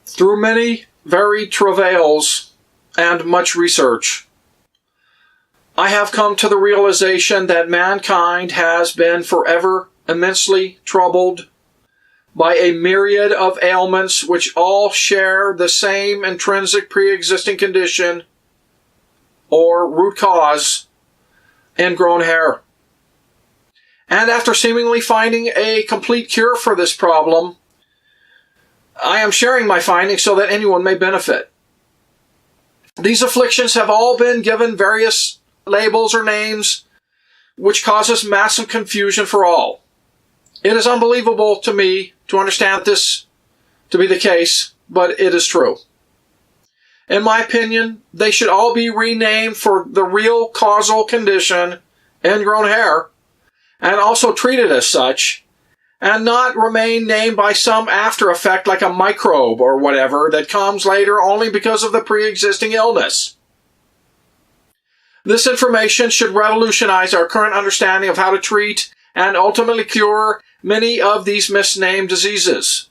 Through many varied travails and much research, I have come to the realization that mankind has been forever immensely troubled by a myriad of ailments which all share the same intrinsic pre-existing condition or root cause: ingrown hair. And after seemingly finding a complete cure for this problem, I am sharing my findings so that anyone may benefit. These afflictions have all been given various labels or names, which causes massive confusion for all. It is unbelievable to me to understand this to be the case, but it is true. In my opinion, they should all be renamed for the real causal condition, ingrown hair, and also treated as such, and not remain named by some after effect like a microbe or whatever that comes later only because of the pre-existing illness. This information should revolutionize our current understanding of how to treat and ultimately cure many of these misnamed diseases.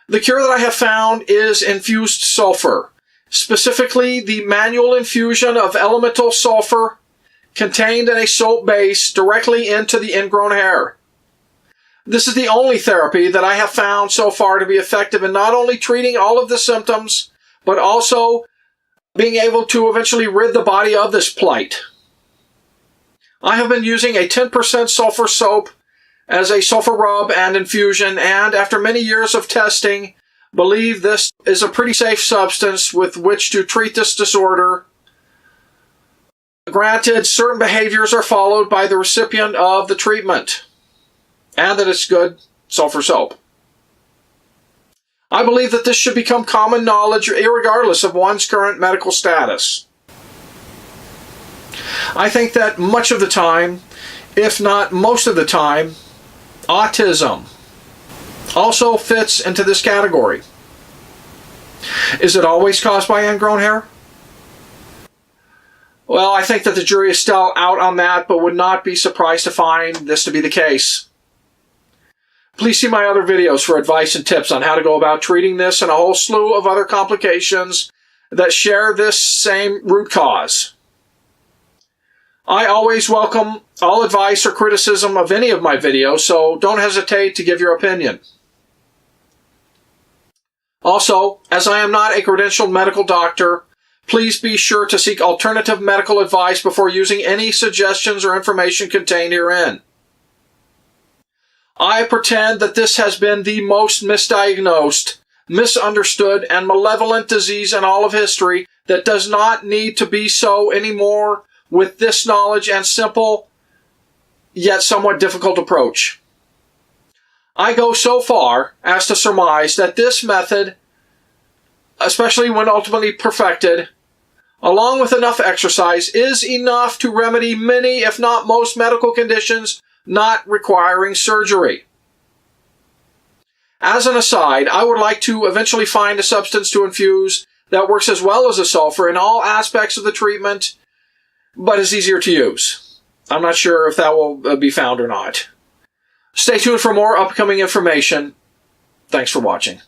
The cure that I have found is infused sulfur, specifically the manual infusion of elemental sulfur contained in a soap base directly into the ingrown hair. This is the only therapy that I have found so far to be effective in not only treating all of the symptoms, but also being able to eventually rid the body of this plight. I have been using a 10% sulfur soap as a sulfur rub and infusion, and after many years of testing, believe this is a pretty safe substance with which to treat this disorder. Granted, certain behaviors are followed by the recipient of the treatment, and that it's good sulfur soap. I believe that this should become common knowledge irregardless of one's current medical status. I think that much of the time, if not most of the time, autism also fits into this category. Is it always caused by ingrown hair? Well, I think that the jury is still out on that, but would not be surprised to find this to be the case. Please see my other videos for advice and tips on how to go about treating this and a whole slew of other complications that share this same root cause. I always welcome all advice or criticism of any of my videos, so don't hesitate to give your opinion. Also, as I am not a credentialed medical doctor, please be sure to seek alternative medical advice before using any suggestions or information contained herein. I pretend that this has been the most misdiagnosed, misunderstood, and malevolent disease in all of history that does not need to be so anymore with this knowledge and simple, yet somewhat difficult approach. I go so far as to surmise that this method, especially when ultimately perfected, along with enough exercise, is enough to remedy many, if not most, medical conditions not requiring surgery. As an aside, I would like to eventually find a substance to infuse that works as well as a sulfur in all aspects of the treatment, but is easier to use. I'm not sure if that will be found or not. Stay tuned for more upcoming information. Thanks for watching.